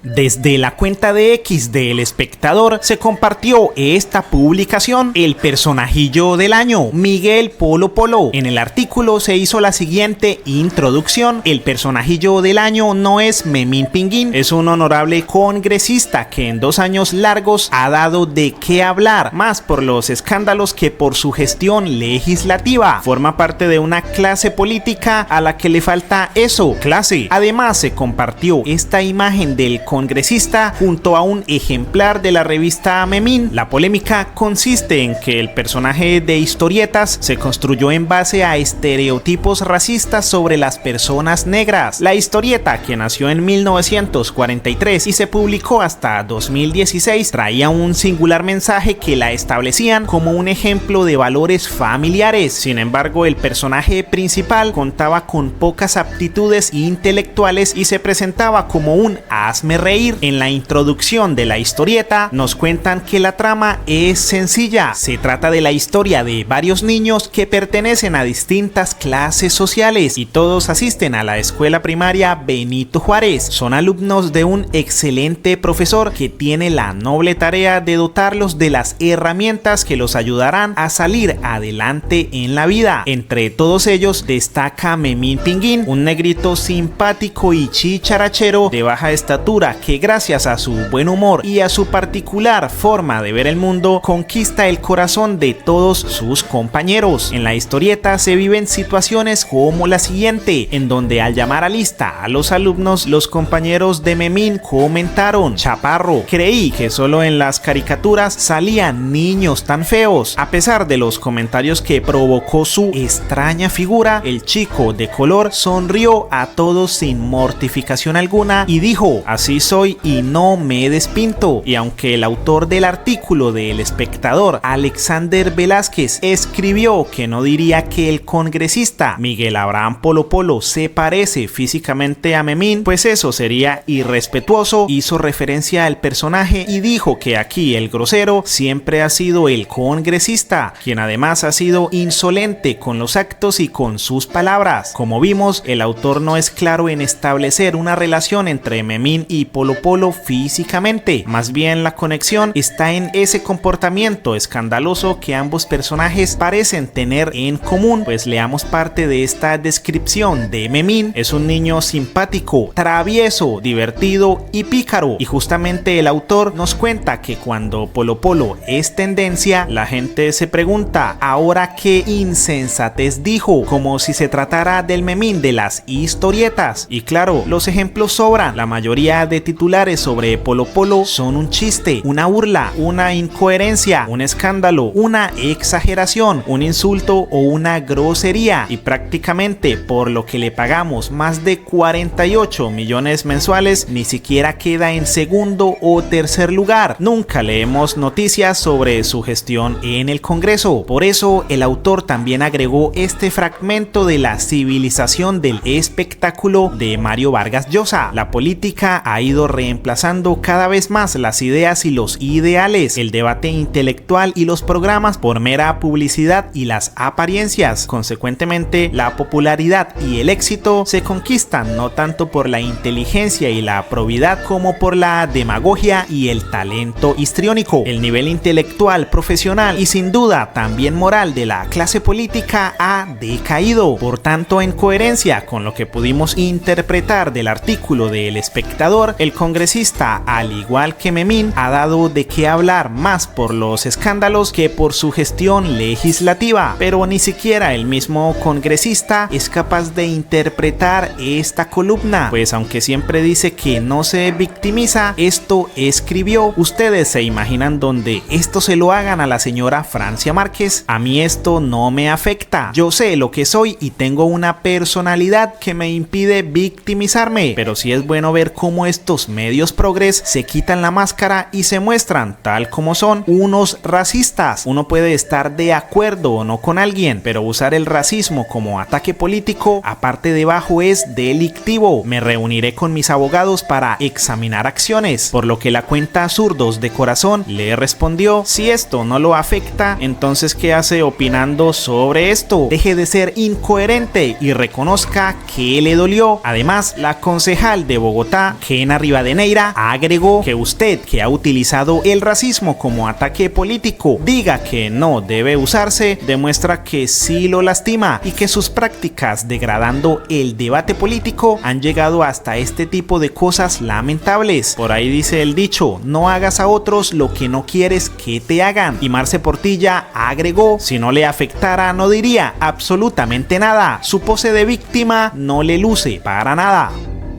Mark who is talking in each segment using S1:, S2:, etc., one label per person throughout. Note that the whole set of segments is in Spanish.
S1: Desde la cuenta de X del Espectador se compartió esta publicación, el personajillo del año, Miguel Polo Polo. En el artículo se hizo la siguiente introducción: el personajillo del año no es Memín Pinguín, es un honorable congresista que en 2 años largos ha dado de qué hablar, más por los escándalos que por su gestión legislativa. Forma parte de una clase política a la que le falta eso, clase. Además se compartió esta imagen del congresista junto a un ejemplar de la revista Memín. La polémica consiste en que el personaje de historietas se construyó en base a estereotipos racistas sobre las personas negras. La historieta, que nació en 1943 y se publicó hasta 2016, traía un singular mensaje que la establecían como un ejemplo de valores familiares. Sin embargo, el personaje principal contaba con pocas aptitudes intelectuales y se presentaba como un hazme reír. En la introducción de la historieta nos cuentan que la trama es sencilla. Se trata de la historia de varios niños que pertenecen a distintas clases sociales y todos asisten a la escuela primaria Benito Juárez. Son alumnos de un excelente profesor que tiene la noble tarea de dotarlos de las herramientas que los ayudarán a salir adelante en la vida. Entre todos ellos destaca Memín Pinguín, un negrito simpático y chicharachero de baja estatura que gracias a su buen humor y a su particular forma de ver el mundo conquista el corazón de todos sus compañeros. En la historieta se viven situaciones como la siguiente, en donde al llamar a lista a los alumnos, los compañeros de Memín comentaron: chaparro, creí que solo en las caricaturas salían niños tan feos. A pesar de los comentarios que provocó su extraña figura, el chico de color sonrió a todos sin mortificación alguna y dijo: así soy y no me despinto. Y aunque el autor del artículo del Espectador, Alexander Velázquez, escribió que no diría que el congresista Miguel Abraham Polo Polo se parece físicamente a Memín, pues eso sería irrespetuoso, hizo referencia al personaje y dijo que aquí el grosero siempre ha sido el congresista, quien además ha sido insolente con los actos y con sus palabras. Como vimos, el autor no es claro en establecer una relación entre Memín y Polo Polo físicamente, más bien la conexión está en ese comportamiento escandaloso que ambos personajes parecen tener en común. Pues leamos parte de esta descripción de Memín. Es un niño simpático, travieso, divertido y pícaro, y justamente el autor nos cuenta que cuando Polo Polo es tendencia, la gente se pregunta: ¿ahora qué insensatez dijo? Como si se tratara del Memín de las historietas. Y claro, los ejemplos sobran. La mayoría de titulares sobre Polo Polo son un chiste, una burla, una incoherencia, un escándalo, una exageración, un insulto o una grosería, y prácticamente por lo que le pagamos más de 48 millones mensuales ni siquiera queda en segundo o tercer lugar. Nunca leemos noticias sobre su gestión en el Congreso. Por eso el autor también agregó este fragmento de La civilización del espectáculo de Mario Vargas Llosa. La política ha ido reemplazando cada vez más las ideas y los ideales, el debate intelectual y los programas por mera publicidad y las apariencias. Consecuentemente, la popularidad y el éxito se conquistan no tanto por la inteligencia y la probidad como por la demagogia y el talento histriónico. El nivel intelectual, profesional y sin duda también moral de la clase política ha decaído. Por tanto, en coherencia con lo que pudimos interpretar del artículo del Espectador, el congresista, al igual que Memín, ha dado de qué hablar más por los escándalos que por su gestión legislativa, pero ni siquiera el mismo congresista es capaz de interpretar esta columna, pues aunque siempre dice que no se victimiza, esto escribió. ¿Ustedes se imaginan donde esto se lo hagan a la señora Francia Márquez? A mí esto no me afecta, yo sé lo que soy y tengo una personalidad que me impide victimizarme, pero sí es bueno ver cómo estos medios progres se quitan la máscara y se muestran tal como son, unos racistas. Uno puede estar de acuerdo o no con alguien, pero usar el racismo como ataque político, aparte de bajo, es delictivo. Me reuniré con mis abogados para examinar acciones, por lo que la cuenta Zurdos de Corazón le respondió: si esto no lo afecta, entonces ¿qué hace opinando sobre esto? Deje de ser incoherente y reconozca que le dolió. Además, la concejal de Bogotá, Kena Elena Rivadeneira agregó que usted, que ha utilizado el racismo como ataque político, diga que no debe usarse, demuestra que sí lo lastima y que sus prácticas degradando el debate político han llegado hasta este tipo de cosas lamentables. Por ahí dice el dicho, no hagas a otros lo que no quieres que te hagan. Y Marce Portilla agregó, si no le afectara no diría absolutamente nada, su pose de víctima no le luce para nada.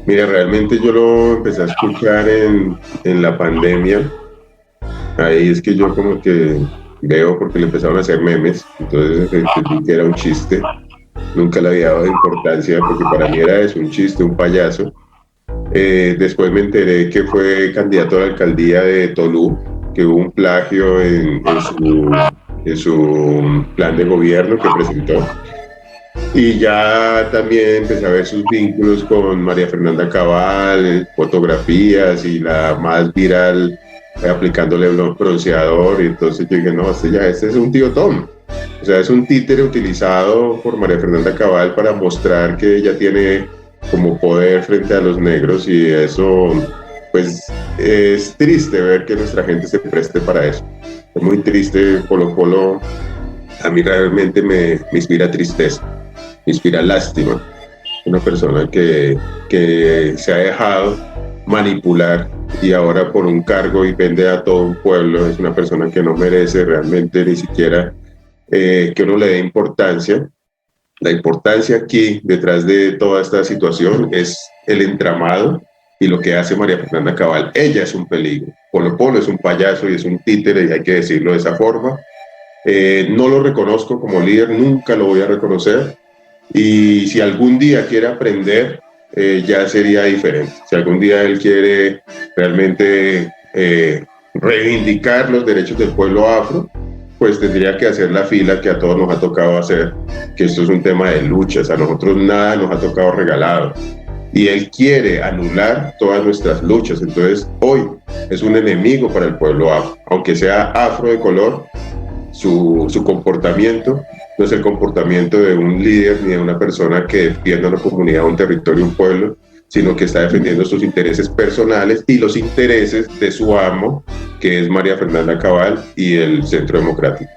S2: Mira, realmente yo lo empecé a escuchar en la pandemia. Ahí es que yo como que veo porque le empezaron a hacer memes, entonces entendí que era un chiste. Nunca le había dado importancia porque para mí era eso, un chiste, un payaso. Después me enteré que fue candidato a la alcaldía de Tolú, que hubo un plagio en su plan de gobierno que presentó. Y ya también empecé a ver sus vínculos con María Fernanda Cabal, fotografías y la más viral aplicándole un bronceador. Y entonces yo dije, no, este es un tío Tom. O sea, es un títere utilizado por María Fernanda Cabal para mostrar que ella tiene como poder frente a los negros, y eso pues es triste ver que nuestra gente se preste para eso. Es muy triste. Colo Colo a mí realmente me inspira tristeza, me inspira lástima. Una persona que se ha dejado manipular y ahora por un cargo y vende a todo un pueblo. Es una persona que no merece realmente ni siquiera que uno le dé importancia. La importancia aquí detrás de toda esta situación es el entramado y lo que hace María Fernanda Cabal. Ella es un peligro. Polo Polo es un payaso y es un títere, y hay que decirlo de esa forma. No lo reconozco como líder, nunca lo voy a reconocer, y si algún día quiere aprender, ya sería diferente. Si algún día él quiere realmente reivindicar los derechos del pueblo afro, pues tendría que hacer la fila que a todos nos ha tocado hacer, que esto es un tema de luchas. A nosotros nada nos ha tocado regalado, y él quiere anular todas nuestras luchas. Entonces hoy es un enemigo para el pueblo afro, aunque sea afro de color. Su comportamiento no es el comportamiento de un líder ni de una persona que defienda una comunidad, un territorio, un pueblo, sino que está defendiendo sus intereses personales y los intereses de su amo, que es María Fernanda Cabal y el Centro Democrático.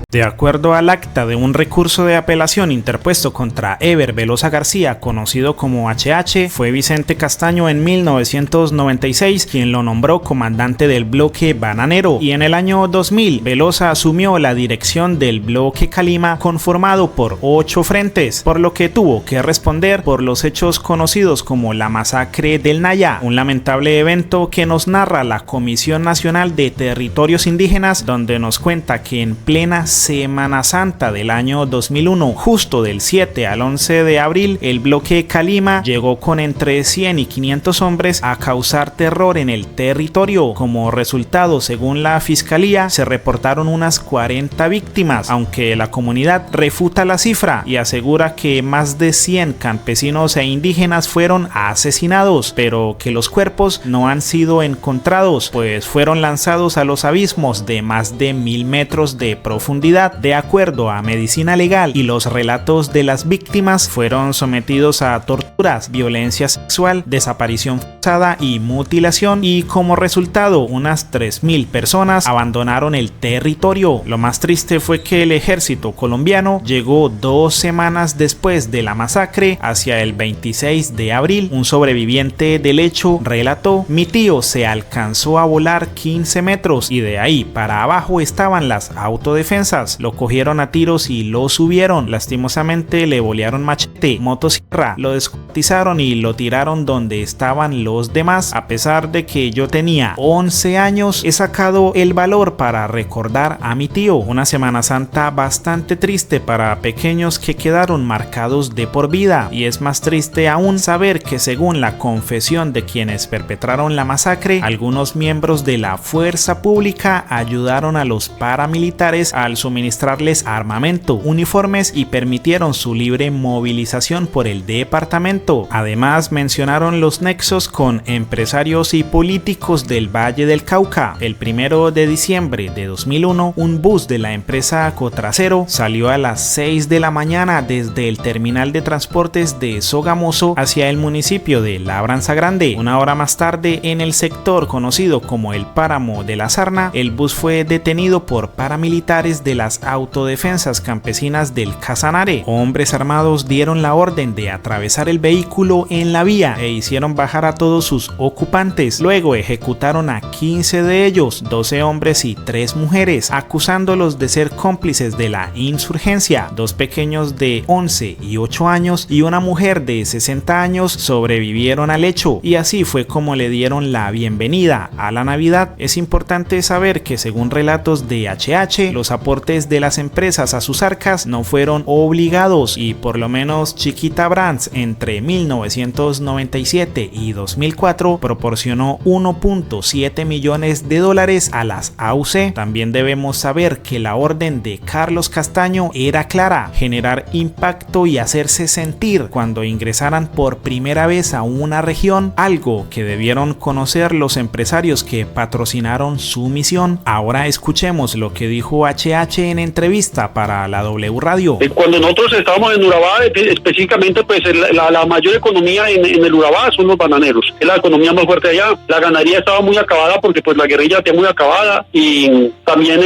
S1: De acuerdo al acta de un recurso de apelación interpuesto contra Eber Velosa García, conocido como HH, fue Vicente Castaño en 1996 quien lo nombró comandante del bloque bananero, y en el año 2000 Velosa asumió la dirección del bloque Calima, conformado por 8 frentes, por lo que tuvo que responder por los hechos conocidos como la masacre del Naya, un lamentable evento que nos narra la Comisión Nacional de Territorios Indígenas, donde nos cuenta que en plena Semana Santa del año 2001, justo del 7 al 11 de abril, el bloque Calima llegó con entre 100 y 500 hombres a causar terror en el territorio. Como resultado, según la fiscalía, se reportaron unas 40 víctimas, aunque la comunidad refuta la cifra y asegura que más de 100 campesinos e indígenas fueron asesinados, pero que los cuerpos no han sido encontrados, pues fueron lanzados a los abismos de más de 1000 metros de profundidad. De acuerdo a Medicina Legal y los relatos de las víctimas, fueron sometidos a torturas, violencia sexual, desaparición forzada y mutilación, y como resultado unas 3000 personas abandonaron el territorio. Lo más triste fue que el ejército colombiano llegó 2 semanas después de la masacre, hacia el 26 de abril. Un sobreviviente del hecho relató: mi tío se alcanzó a volar 15 metros y de ahí para abajo estaban las autodefensas. Lo cogieron a tiros y lo subieron. Lastimosamente le bolearon machete, motosierra, lo descuartizaron y lo tiraron donde estaban los demás. A pesar de que yo tenía 11 años, he sacado el valor para recordar a mi tío. Una Semana Santa bastante triste para pequeños que quedaron marcados de por vida, y es más triste aún saber que, según la confesión de quienes perpetraron la masacre, algunos miembros de la fuerza pública ayudaron a los paramilitares al suministrarles armamento, uniformes y permitieron su libre movilización por el departamento. Además, mencionaron los nexos con empresarios y políticos del Valle del Cauca. El 1 de diciembre de 2001, un bus de la empresa Cotracero salió a las 6 de la mañana desde el terminal de transportes de Sogamoso hacia el municipio de Labranza Grande. Una hora más tarde, en el sector conocido como el Páramo de la Sarna, el bus fue detenido por paramilitares de las autodefensas campesinas del Casanare. Hombres armados dieron la orden de atravesar el vehículo en la vía e hicieron bajar a todos sus ocupantes. Luego ejecutaron a 15 de ellos, 12 hombres y 3 mujeres, acusándolos de ser cómplices de la insurgencia. 2 pequeños de 11 y 8 años y una mujer de 60 años sobrevivieron al hecho, y así fue como le dieron la bienvenida a la Navidad. Es importante saber que, según relatos de HH, los aportes de las empresas a sus arcas no fueron obligados, y por lo menos Chiquita Brands entre 1997 y 2004 proporcionó 1.7 millones de dólares a las AUC. También debemos saber que la orden de Carlos Castaño era clara: generar impacto y hacerse sentir cuando ingresaran por primera vez a una región, algo que debieron conocer los empresarios que patrocinaron su misión. Ahora escuchemos lo que dijo HH en entrevista para la W Radio.
S3: Cuando nosotros estábamos en Urabá, específicamente, pues la mayor economía en el Urabá son los bananeros, es la economía más fuerte allá. La ganadería estaba muy acabada porque pues la guerrilla está muy acabada, y también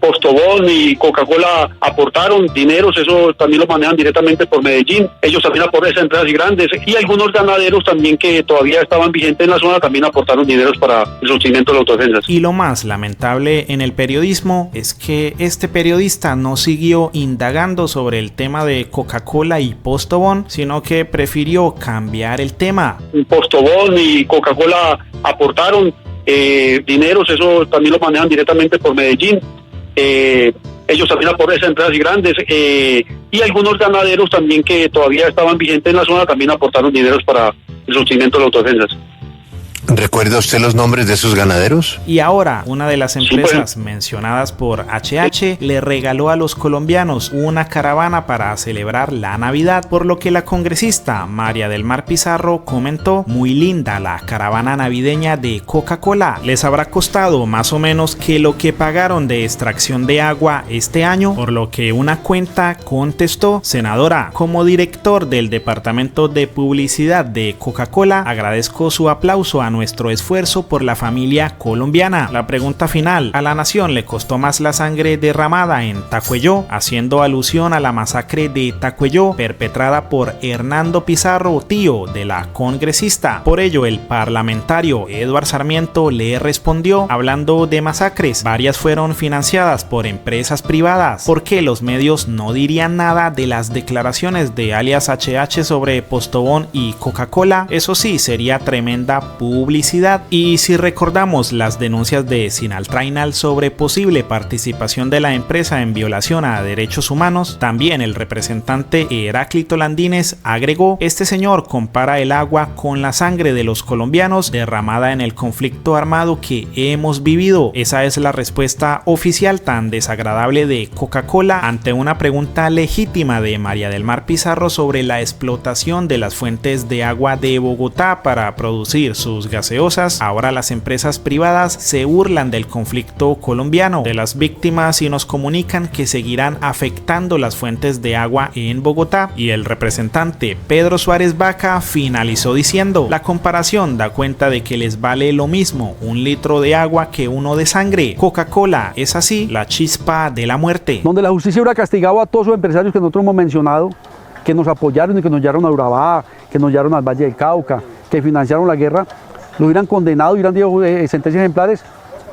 S3: Postobón y Coca-Cola aportaron dineros, eso también lo manejan directamente por Medellín. Ellos también aportan esas empresas grandes, y algunos ganaderos también que todavía estaban vigentes en la zona también aportaron dineros para el sostenimiento de las autodefensas.
S1: Y lo más lamentable en el periodismo es que este periodista no siguió indagando sobre el tema de Coca-Cola y Postobón, sino que prefirió cambiar el tema.
S3: Postobón y Coca-Cola aportaron dineros, eso también lo manejan directamente por Medellín. Ellos también aportan esas empresas grandes, y algunos ganaderos también que todavía estaban vigentes en la zona también aportaron dineros para el sostenimiento de las autodefensas.
S4: ¿Recuerda usted los nombres de esos ganaderos?
S1: Y ahora, una de las empresas mencionadas por HH le regaló a los colombianos una caravana para celebrar la Navidad, por lo que la congresista María del Mar Pizarro comentó: muy linda la caravana navideña de Coca-Cola. Les habrá costado más o menos que lo que pagaron de extracción de agua este año, por lo que una cuenta contestó: senadora, como director del Departamento de Publicidad de Coca-Cola, agradezco su aplauso a nuestro esfuerzo por la familia colombiana. La pregunta final: ¿a la nación le costó más la sangre derramada en Tacuelló? Haciendo alusión a la masacre de Tacuelló perpetrada por Hernando Pizarro, tío de la congresista. Por ello, el parlamentario Eduard Sarmiento le respondió hablando de masacres: varias fueron financiadas por empresas privadas. ¿Por qué los medios no dirían nada de las declaraciones de alias HH sobre Postobón y Coca-Cola? Eso sí, sería tremenda publicidad. Y si recordamos las denuncias de Sinaltrainal sobre posible participación de la empresa en violación a derechos humanos, también el representante Heráclito Landines agregó: este señor compara el agua con la sangre de los colombianos derramada en el conflicto armado que hemos vivido. Esa es la respuesta oficial tan desagradable de Coca-Cola ante una pregunta legítima de María del Mar Pizarro sobre la explotación de las fuentes de agua de Bogotá para producir sus gaseosas. Ahora las empresas privadas se burlan del conflicto colombiano, de las víctimas, y nos comunican que seguirán afectando las fuentes de agua en Bogotá. Y el representante Pedro Suárez Vaca finalizó diciendo: la comparación da cuenta de que les vale lo mismo un litro de agua que uno de sangre. Coca-Cola es así la chispa de la muerte.
S5: Donde la justicia hubiera castigado a todos los empresarios que nosotros hemos mencionado, que nos apoyaron y que nos llevaron a Urabá, que nos llevaron al Valle del Cauca, que financiaron la guerra, lo hubieran condenado, hubieran dado sentencias ejemplares,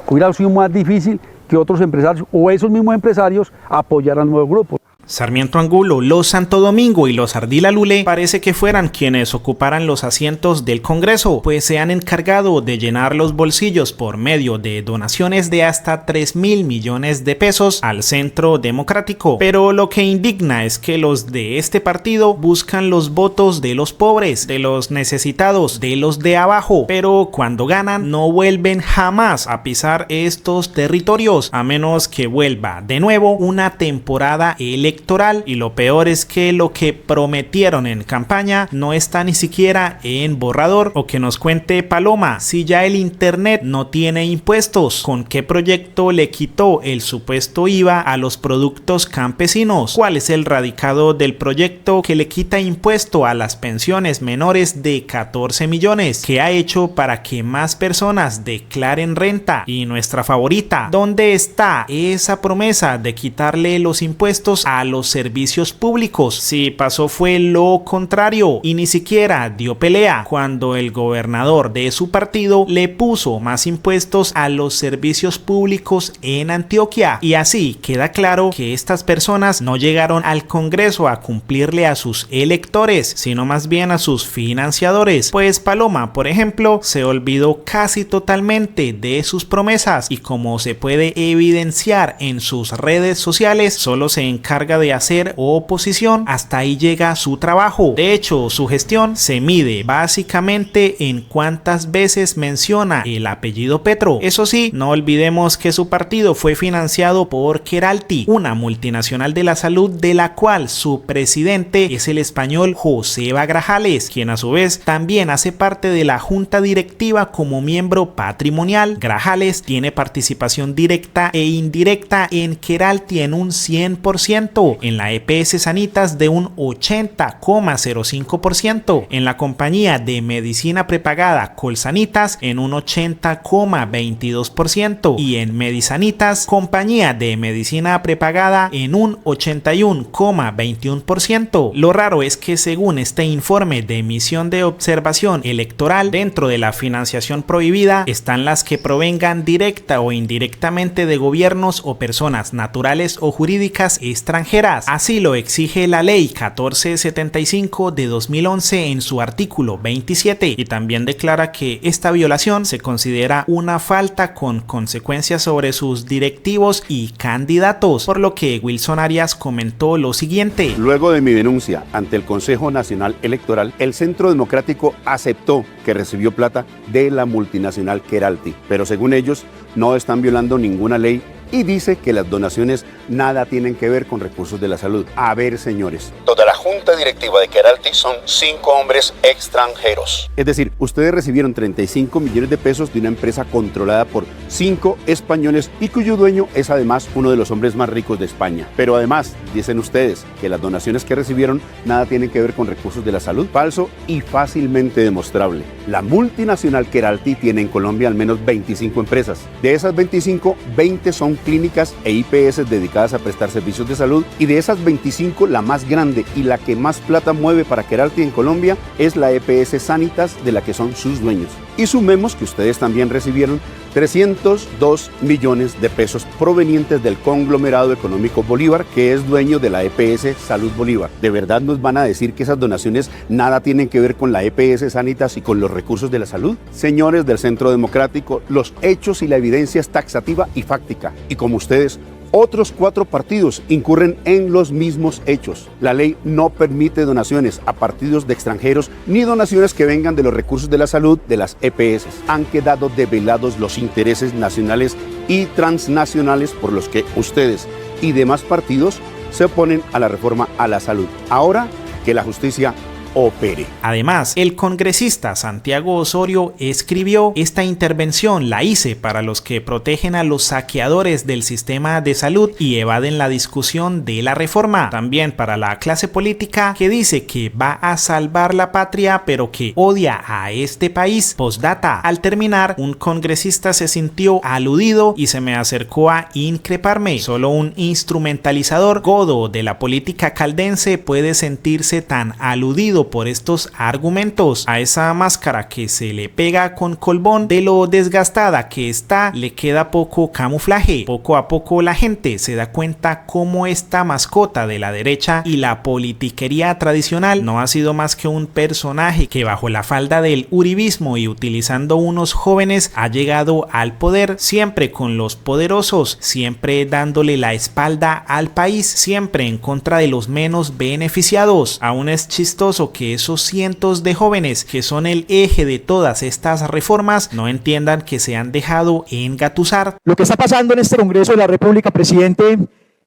S5: hubiera sido más difícil que otros empresarios o esos mismos empresarios apoyaran nuevos grupos.
S1: Sarmiento Angulo, los Santo Domingo y los Ardila Lule parece que fueran quienes ocuparan los asientos del Congreso, pues se han encargado de llenar los bolsillos por medio de donaciones de hasta 3.000 millones de pesos al Centro Democrático. Pero lo que indigna es que los de este partido buscan los votos de los pobres, de los necesitados, de los de abajo, pero cuando ganan no vuelven jamás a pisar estos territorios, a menos que vuelva de nuevo una temporada electoral. Y lo peor es que lo que prometieron en campaña no está ni siquiera en borrador. O que nos cuente Paloma, si ya el internet no tiene impuestos, ¿con qué proyecto le quitó el supuesto IVA a los productos campesinos? ¿Cuál es el radicado del proyecto que le quita impuesto a las pensiones menores de 14 millones? ¿Qué ha hecho para que más personas declaren renta? Y nuestra favorita, ¿dónde está esa promesa de quitarle los impuestos a los servicios públicos? Si pasó fue lo contrario y ni siquiera dio pelea cuando el gobernador de su partido le puso más impuestos a los servicios públicos en Antioquia. Y así queda claro que estas personas no llegaron al Congreso a cumplirle a sus electores, sino más bien a sus financiadores. Pues Paloma, por ejemplo, se olvidó casi totalmente de sus promesas y, como se puede evidenciar en sus redes sociales, solo se encarga de hacer oposición. Hasta ahí llega su trabajo. De hecho, su gestión se mide básicamente en cuántas veces menciona el apellido Petro. Eso sí, no olvidemos que su partido fue financiado por Keralty, una multinacional de la salud de la cual su presidente es el español Joseba Grajales, quien a su vez también hace parte de la junta directiva como miembro patrimonial. Grajales tiene participación directa e indirecta en Keralty en un 100%, en la EPS Sanitas de un 80,05%, en la compañía de medicina prepagada Colsanitas en un 80,22% y en Medisanitas, compañía de medicina prepagada, en un 81,21%. Lo raro es que según este informe de misión de observación electoral, dentro de la financiación prohibida están las que provengan directa o indirectamente de gobiernos o personas naturales o jurídicas extranjeras. Así lo exige la ley 1475 de 2011 en su artículo 27, y también declara que esta violación se considera una falta con consecuencias sobre sus directivos y candidatos, por lo que Wilson Arias comentó lo siguiente:
S6: luego de mi denuncia ante el Consejo Nacional Electoral, el Centro Democrático aceptó que recibió plata de la multinacional Keralty, pero según ellos no están violando ninguna ley y dice que las donaciones nada tienen que ver con recursos de la salud. A ver, señores, toda la junta directiva de Keralty son 5 hombres extranjeros. Es decir, ustedes recibieron 35 millones de pesos de una empresa controlada por 5 españoles y cuyo dueño es además uno de los hombres más ricos de España. Pero además, dicen ustedes que las donaciones que recibieron nada tienen que ver con recursos de la salud. Falso y fácilmente demostrable. La multinacional Keralty tiene en Colombia al menos 25 empresas. De esas 25, 20 son clínicas e IPS dedicadas a prestar servicios de salud, y de esas 25 la más grande y la que más plata mueve para Keralty en Colombia es la EPS Sanitas, de la que son sus dueños. Y sumemos que ustedes también recibieron 302 millones de pesos provenientes del conglomerado económico Bolívar, que es dueño de la EPS Salud Bolívar. ¿De verdad nos van a decir que esas donaciones nada tienen que ver con la EPS Sanitas y con los recursos de la salud? Señores del Centro Democrático, los hechos y la evidencia es taxativa y fáctica. Y como ustedes, otros 4 partidos incurren en los mismos hechos. La ley no permite donaciones a partidos de extranjeros ni donaciones que vengan de los recursos de la salud de las EPS. Han quedado develados los intereses nacionales y transnacionales por los que ustedes y demás partidos se oponen a la reforma a la salud. Ahora que la justicia opere.
S1: Además, el congresista Santiago Osorio escribió: esta intervención la hice para los que protegen a los saqueadores del sistema de salud y evaden la discusión de la reforma. También para la clase política que dice que va a salvar la patria pero que odia a este país. Postdata: al terminar, un congresista se sintió aludido y se me acercó a increparme. Solo un instrumentalizador godo de la política caldense puede sentirse tan aludido movido por estos argumentos. A esa máscara que se le pega con colbón, de lo desgastada que está, le queda poco camuflaje. Poco a poco la gente se da cuenta cómo esta mascota de la derecha y la politiquería tradicional no ha sido más que un personaje que bajo la falda del uribismo y utilizando unos jóvenes ha llegado al poder, siempre con los poderosos, siempre dándole la espalda al país, siempre en contra de los menos beneficiados. Aún es chistoso que esos cientos de jóvenes que son el eje de todas estas reformas no entiendan que se han dejado engatusar.
S7: Lo que está pasando en este Congreso de la República, presidente,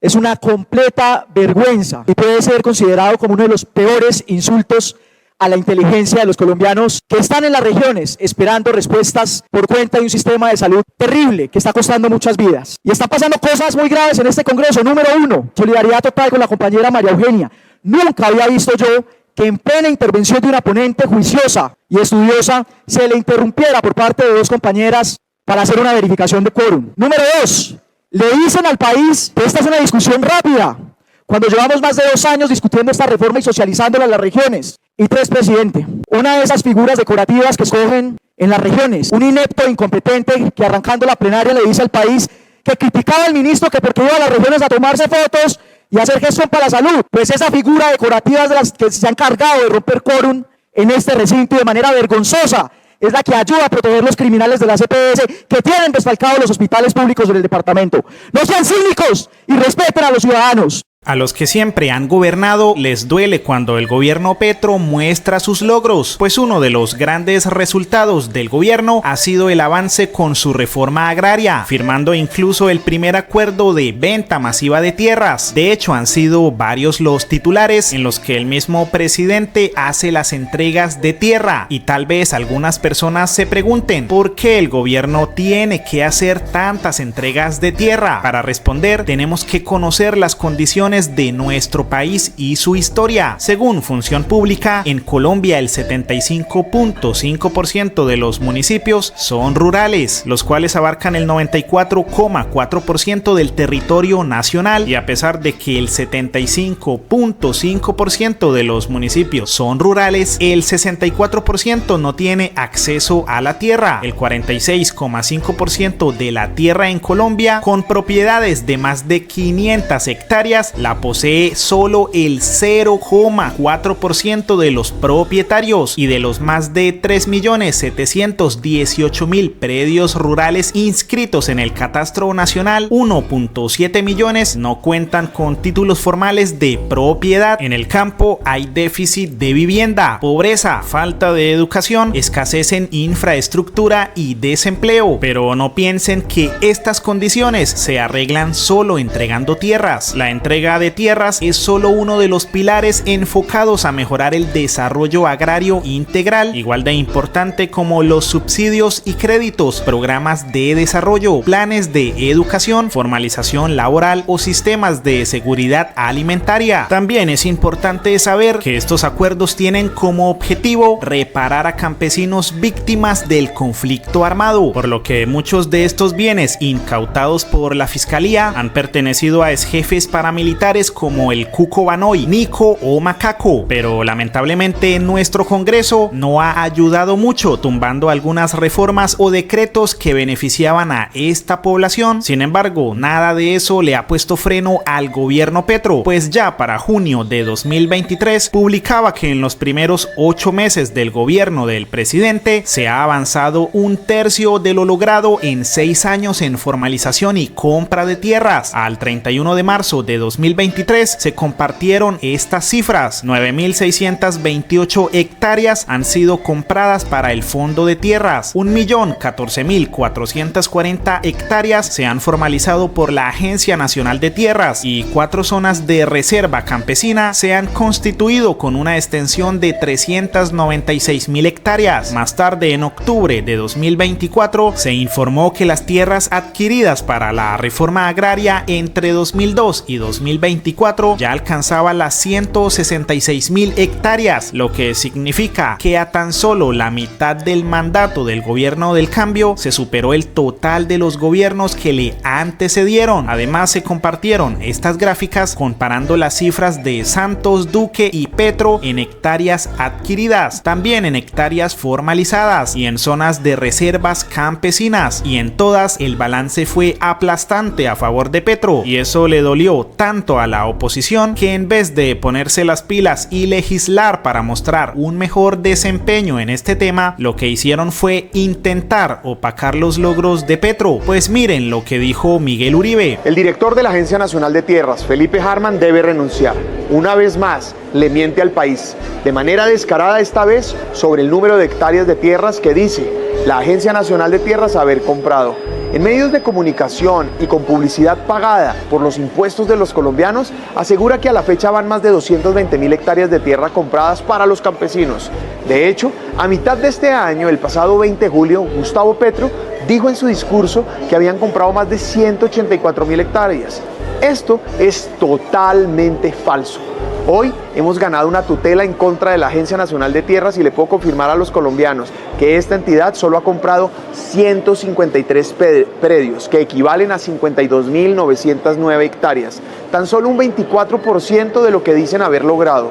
S7: es una completa vergüenza y puede ser considerado como uno de los peores insultos a la inteligencia de los colombianos que están en las regiones esperando respuestas por cuenta de un sistema de salud terrible que está costando muchas vidas. Y están pasando cosas muy graves en este Congreso. Número uno, solidaridad total con la compañera María Eugenia. Nunca había visto yo que en plena intervención de una ponente juiciosa y estudiosa se le interrumpiera por parte de dos compañeras para hacer una verificación de quórum. Número dos, le dicen al país que esta es una discusión rápida, cuando llevamos más de 2 años discutiendo esta reforma y socializándola en las regiones. Y tres, presidente, una de esas figuras decorativas que escogen en las regiones, un inepto e incompetente que arrancando la plenaria le dice al país que criticaba al ministro que porque iba a las regiones a tomarse fotos y hacer gestión para la salud. Pues esa figura decorativa de las que se han cargado de romper quórum en este recinto de manera vergonzosa es la que ayuda a proteger los criminales de la CPS que tienen desfalcados los hospitales públicos del departamento. No sean cínicos y respeten a los ciudadanos.
S1: A los que siempre han gobernado les duele cuando el gobierno Petro muestra sus logros, pues uno de los grandes resultados del gobierno ha sido el avance con su reforma agraria, firmando incluso el primer acuerdo de venta masiva de tierras. De hecho, han sido varios los titulares en los que el mismo presidente hace las entregas de tierra, y tal vez algunas personas se pregunten ¿por qué el gobierno tiene que hacer tantas entregas de tierra? Para responder, tenemos que conocer las condiciones de nuestro país y su historia. Según Función Pública, en Colombia el 75.5% de los municipios son rurales, los cuales abarcan el 94,4% del territorio nacional, y a pesar de que el 75.5% de los municipios son rurales, el 64% no tiene acceso a la tierra. El 46,5% de la tierra en Colombia, con propiedades de más de 500 hectáreas, la posee solo el 0,4% de los propietarios, y de los más de 3.718.000 predios rurales inscritos en el Catastro Nacional, 1.7 millones no cuentan con títulos formales de propiedad. En el campo hay déficit de vivienda, pobreza, falta de educación, escasez en infraestructura y desempleo. Pero no piensen que estas condiciones se arreglan solo entregando tierras. La entrega de tierras es solo uno de los pilares enfocados a mejorar el desarrollo agrario integral, igual de importante como los subsidios y créditos, programas de desarrollo, planes de educación, formalización laboral o sistemas de seguridad alimentaria. También es importante saber que estos acuerdos tienen como objetivo reparar a campesinos víctimas del conflicto armado, por lo que muchos de estos bienes incautados por la Fiscalía han pertenecido a exjefes paramilitares como el Cuco Banoy, Nico o Macaco, pero lamentablemente nuestro Congreso no ha ayudado mucho, tumbando algunas reformas o decretos que beneficiaban a esta población. Sin embargo, nada de eso le ha puesto freno al gobierno Petro, pues ya para junio de 2023 publicaba que en los primeros 8 meses del gobierno del presidente se ha avanzado 1/3 de lo logrado en 6 años en formalización y compra de tierras. Al 31 de marzo de 2023 se compartieron estas cifras: 9.628 hectáreas han sido compradas para el Fondo de Tierras, 1.014.440 hectáreas se han formalizado por la Agencia Nacional de Tierras, y 4 zonas de reserva campesina se han constituido con una extensión de 396.000 hectáreas. Más tarde, en octubre de 2024, se informó que las tierras adquiridas para la reforma agraria entre 2002 y 2023 2024 ya alcanzaba las 166.000 hectáreas, lo que significa que a tan solo la mitad del mandato del gobierno del cambio se superó el total de los gobiernos que le antecedieron. Además, se compartieron estas gráficas comparando las cifras de Santos, Duque y Petro en hectáreas adquiridas, también en hectáreas formalizadas y en zonas de reservas campesinas, y en todas el balance fue aplastante a favor de Petro, y eso le dolió tanto a la oposición que en vez de ponerse las pilas y legislar para mostrar un mejor desempeño en este tema, lo que hicieron fue intentar opacar los logros de Petro. Pues miren lo que dijo Miguel Uribe.
S8: El director de la Agencia Nacional de Tierras, Felipe Hartmann, debe renunciar. Una vez más, le miente al país, de manera descarada esta vez, sobre el número de hectáreas de tierras que dice la Agencia Nacional de Tierras haber comprado. En medios de comunicación y con publicidad pagada por los impuestos de los colombianos, asegura que a la fecha van más de 220.000 hectáreas de tierra compradas para los campesinos. De hecho, a mitad de este año, el pasado 20 de julio, Gustavo Petro dijo en su discurso que habían comprado más de 184.000 hectáreas. Esto es totalmente falso. Hoy hemos ganado una tutela en contra de la Agencia Nacional de Tierras y le puedo confirmar a los colombianos que esta entidad solo ha comprado 153 predios, que equivalen a 52.909 hectáreas, tan solo un 24% de lo que dicen haber logrado.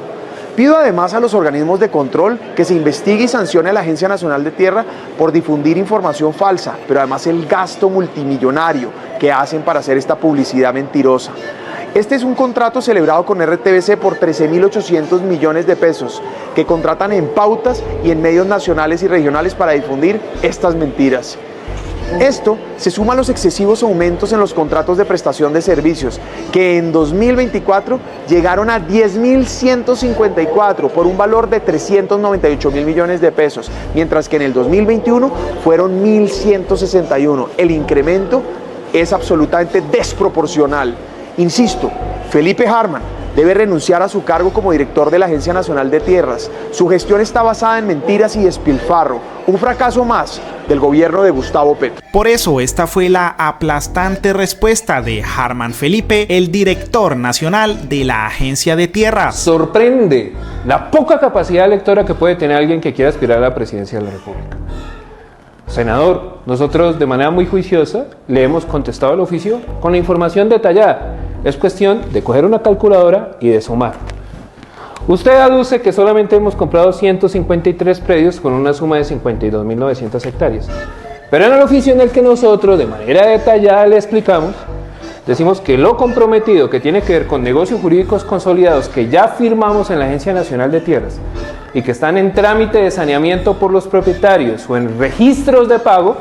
S8: Pido además a los organismos de control que se investigue y sancione a la Agencia Nacional de Tierra por difundir información falsa, pero además el gasto multimillonario que hacen para hacer esta publicidad mentirosa. Este es un contrato celebrado con RTBC por 13.800 millones de pesos que contratan en pautas y en medios nacionales y regionales para difundir estas mentiras. Esto se suma a los excesivos aumentos en los contratos de prestación de servicios, que en 2024 llegaron a 10.154 por un valor de 398.000 millones de pesos, mientras que en el 2021 fueron 1.161. El incremento es absolutamente desproporcional. Insisto, Felipe Hartmann debe renunciar a su cargo como director de la Agencia Nacional de Tierras. Su gestión está basada en mentiras y despilfarro, un fracaso más del gobierno de Gustavo Petro.
S1: Por eso esta fue la aplastante respuesta de Hartmann Felipe, el director nacional de la Agencia de Tierras.
S9: Sorprende la poca capacidad lectora que puede tener alguien que quiera aspirar a la presidencia de la República. Senador, nosotros de manera muy juiciosa le hemos contestado al oficio con la información detallada. Es cuestión de coger una calculadora y de sumar. Usted aduce que solamente hemos comprado 153 predios con una suma de 52.900 hectáreas. Pero en el oficio en el que nosotros de manera detallada le explicamos, decimos que lo comprometido que tiene que ver con negocios jurídicos consolidados que ya firmamos en la Agencia Nacional de Tierras y que están en trámite de saneamiento por los propietarios o en registros de pago,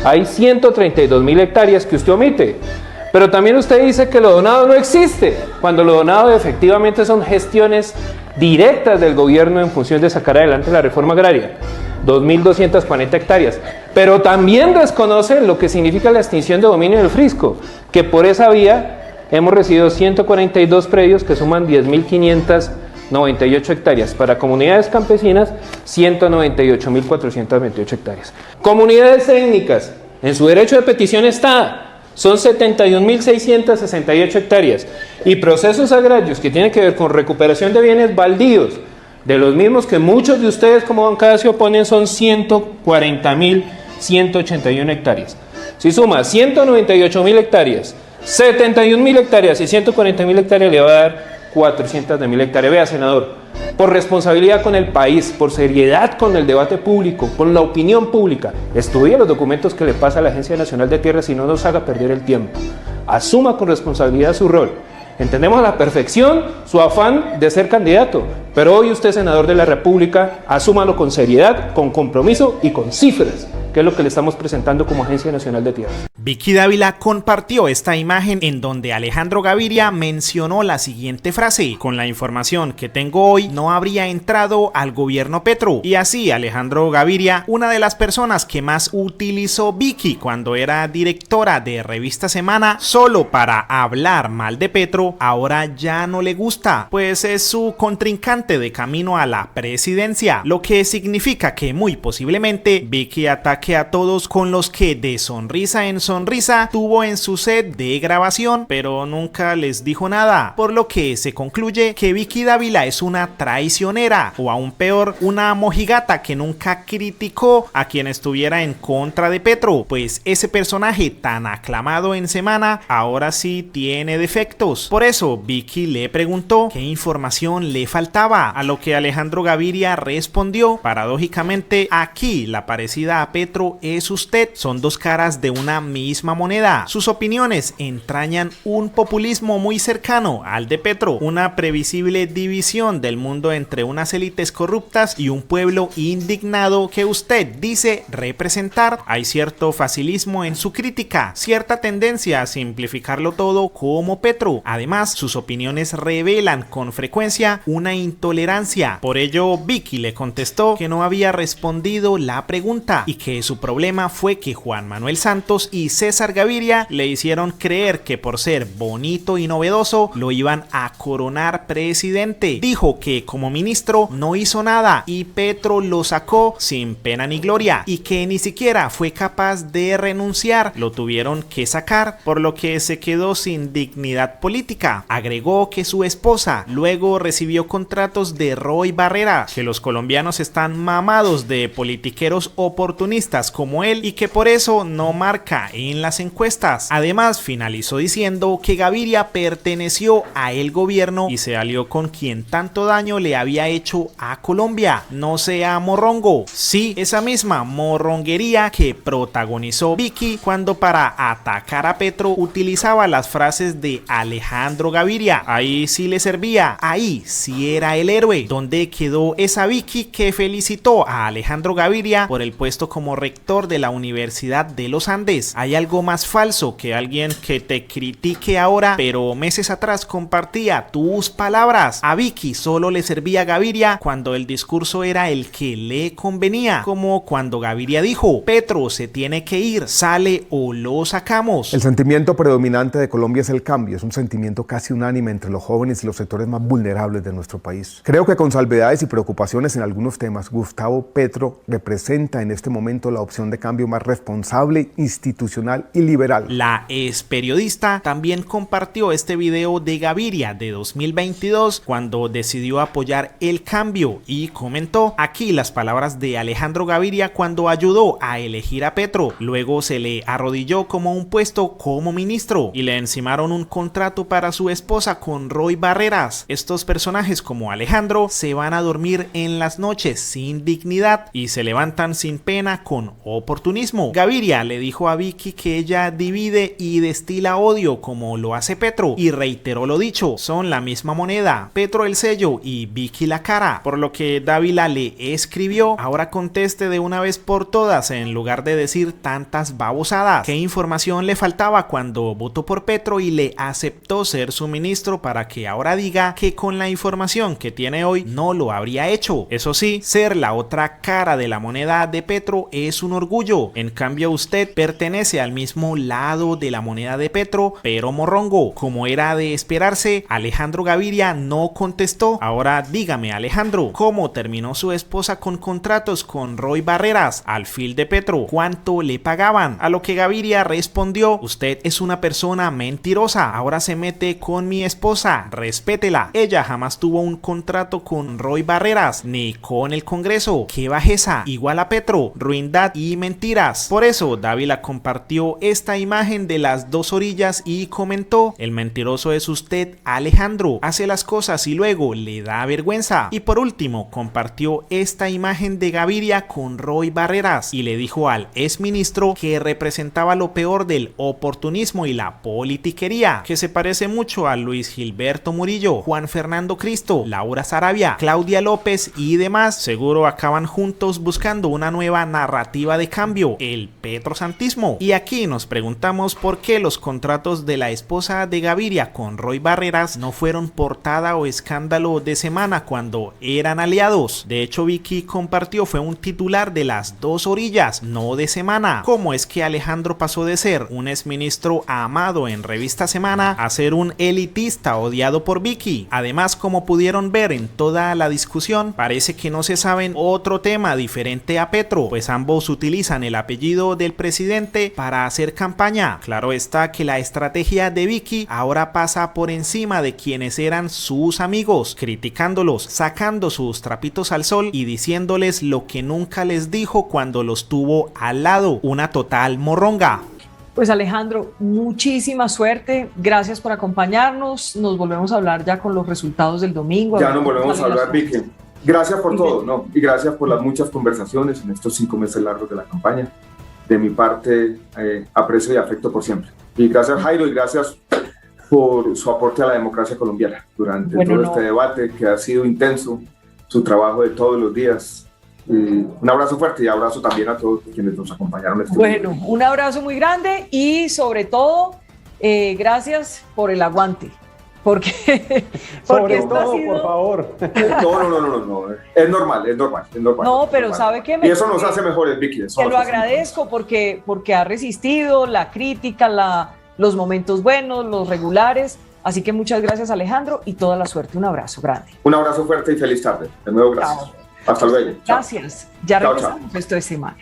S9: hay 132.000 hectáreas que usted omite. Pero también usted dice que lo donado no existe, cuando lo donado efectivamente son gestiones directas del gobierno en función de sacar adelante la reforma agraria, 2.240 hectáreas. Pero también desconoce lo que significa la extinción de dominio del Frisco, que por esa vía hemos recibido 142 predios que suman 10.598 hectáreas. Para comunidades campesinas, 198.428 hectáreas. Comunidades técnicas, en su derecho de petición está, son 71.668 hectáreas. Y procesos agrarios que tienen que ver con recuperación de bienes baldíos, de los mismos que muchos de ustedes como bancada se oponen, son 140.181 hectáreas. Si suma 198.000 hectáreas, 71.000 hectáreas y 140.000 hectáreas, le va a dar 400.000 hectáreas. Vea, senador, por responsabilidad con el país, por seriedad con el debate público, con la opinión pública, estudie los documentos que le pasa a la Agencia Nacional de Tierras y no nos haga perder el tiempo. Asuma con responsabilidad su rol. Entendemos a la perfección su afán de ser candidato, pero hoy usted, senador de la República, asúmalo con seriedad, con compromiso y con cifras, que es lo que le estamos presentando como Agencia Nacional de Tierras.
S1: Vicky Dávila compartió esta imagen en donde Alejandro Gaviria mencionó la siguiente frase: con la información que tengo hoy no habría entrado al gobierno Petro. Y así Alejandro Gaviria, una de las personas que más utilizó Vicky cuando era directora de Revista Semana solo para hablar mal de Petro, ahora ya no le gusta, pues es su contrincante de camino a la presidencia, lo que significa que muy posiblemente Vicky ataque que a todos con los que de sonrisa en sonrisa tuvo en su set de grabación, pero nunca les dijo nada, por lo que se concluye que Vicky Dávila es una traicionera, o aún peor, una mojigata que nunca criticó a quien estuviera en contra de Petro, pues ese personaje tan aclamado en semana ahora sí tiene defectos. Por eso Vicky le preguntó qué información le faltaba, a lo que Alejandro Gaviria respondió: paradójicamente, aquí la parecida a Petro es usted, son dos caras de una misma moneda. Sus opiniones entrañan un populismo muy cercano al de Petro, una previsible división del mundo entre unas élites corruptas y un pueblo indignado que usted dice representar. Hay cierto facilismo en su crítica, cierta tendencia a simplificarlo todo como Petro. Además, sus opiniones revelan con frecuencia una intolerancia. Por ello, Vicky le contestó que no había respondido la pregunta y que su problema fue que Juan Manuel Santos y César Gaviria le hicieron creer que por ser bonito y novedoso lo iban a coronar presidente. Dijo que como ministro no hizo nada y Petro lo sacó sin pena ni gloria y que ni siquiera fue capaz de renunciar, lo tuvieron que sacar, por lo que se quedó sin dignidad política. Agregó que su esposa luego recibió contratos de Roy Barreras, que los colombianos están mamados de politiqueros oportunistas como él y que por eso no marca en las encuestas. Además, finalizó diciendo que Gaviria perteneció a el gobierno y se alió con quien tanto daño le había hecho a Colombia. No sea morrongo. Sí, esa misma morronguería que protagonizó Vicky cuando para atacar a Petro utilizaba las frases de Alejandro Gaviria. Ahí sí le servía, ahí sí era el héroe. ¿Dónde quedó esa Vicky que felicitó a Alejandro Gaviria por el puesto como rector de la Universidad de los Andes? ¿Hay algo más falso que alguien que te critique ahora, pero meses atrás compartía tus palabras? A Vicky solo le servía Gaviria cuando el discurso era el que le convenía, como cuando Gaviria dijo: Petro se tiene que ir, sale o lo sacamos.
S10: El sentimiento predominante de Colombia es el cambio, es un sentimiento casi unánime entre los jóvenes y los sectores más vulnerables de nuestro país. Creo que con salvedades y preocupaciones en algunos temas, Gustavo Petro representa en este momento la opción de cambio más responsable, institucional y liberal.
S1: La ex periodista también compartió este video de Gaviria de 2022 cuando decidió apoyar el cambio y comentó aquí las palabras de Alejandro Gaviria cuando ayudó a elegir a Petro. Luego se le arrodilló como un puesto como ministro y le encimaron un contrato para su esposa con Roy Barreras. Estos personajes como Alejandro se van a dormir en las noches sin dignidad y se levantan sin pena con oportunismo. Gaviria le dijo a Vicky que ella divide y destila odio como lo hace Petro y reiteró lo dicho: son la misma moneda, Petro el sello y Vicky la cara, por lo que Dávila le escribió: ahora conteste de una vez por todas en lugar de decir tantas babosadas. ¿Qué información le faltaba cuando votó por Petro y le aceptó ser su ministro para que ahora diga que con la información que tiene hoy no lo habría hecho? Eso sí, ser la otra cara de la moneda de Petro es un orgullo. En cambio, usted pertenece al mismo lado de la moneda de Petro, pero morrongo. Como era de esperarse, Alejandro Gaviria no contestó. Ahora dígame, Alejandro, ¿cómo terminó su esposa con contratos con Roy Barreras, alfil de Petro? ¿Cuánto le pagaban? A lo que Gaviria respondió: usted es una persona mentirosa, ahora se mete con mi esposa, respétela. Ella jamás tuvo un contrato con Roy Barreras, ni con el Congreso. ¡Qué bajeza! Igual a Petro, ruindad y mentiras. Por eso Dávila compartió esta imagen de las dos orillas y comentó: el mentiroso es usted, Alejandro, hace las cosas y luego le da vergüenza. Y por último compartió esta imagen de Gaviria con Roy Barreras y le dijo al exministro que representaba lo peor del oportunismo y la politiquería, que se parece mucho a Luis Gilberto Murillo, Juan Fernando Cristo, Laura Sarabia, Claudia López y demás. Seguro acaban juntos buscando una nueva narrativa de cambio, el petrosantismo. Y aquí nos preguntamos por qué los contratos de la esposa de Gaviria con Roy Barreras no fueron portada o escándalo de semana cuando eran aliados. De hecho, Vicky compartió fue un titular de las dos orillas, no de semana. ¿Cómo es que Alejandro pasó de ser un exministro amado en Revista Semana a ser un elitista odiado por Vicky? Además, como pudieron ver en toda la discusión, parece que no se saben otro tema diferente a Petro, pues ambos todos utilizan el apellido del presidente para hacer campaña. Claro está que la estrategia de Vicky ahora pasa por encima de quienes eran sus amigos, criticándolos, sacando sus trapitos al sol y diciéndoles lo que nunca les dijo cuando los tuvo al lado, una total morronga.
S11: Pues Alejandro, muchísima suerte, gracias por acompañarnos, nos volvemos a hablar ya con los resultados del domingo.
S12: Ya nos volvemos a hablar, Vicky. Gracias por todo, ¿no? Y gracias por las muchas conversaciones en estos 5 meses largos de la campaña. De mi parte, aprecio y afecto por siempre. Y gracias, Jairo, y gracias por su aporte a la democracia colombiana durante todo este debate que ha sido intenso, su trabajo de todos los días. Un abrazo fuerte y abrazo también a todos quienes nos acompañaron.
S11: Bueno, un abrazo muy grande y sobre todo, gracias por el aguante. Porque
S9: sobre
S11: esto
S9: todo,
S11: ha sido...
S9: por favor.
S12: No. Es normal.
S11: No, pero ¿sabe qué?
S12: Y eso nos hace mejores, Vicky.
S11: Te lo agradezco porque ha resistido la crítica, los momentos buenos, los regulares. Así que muchas gracias, Alejandro, y toda la suerte. Un abrazo grande.
S12: Un abrazo fuerte y feliz tarde. De nuevo, gracias.
S11: Chao.
S12: Hasta luego.
S11: Gracias. Ya
S12: Chao,
S11: regresamos. Esto es Semana.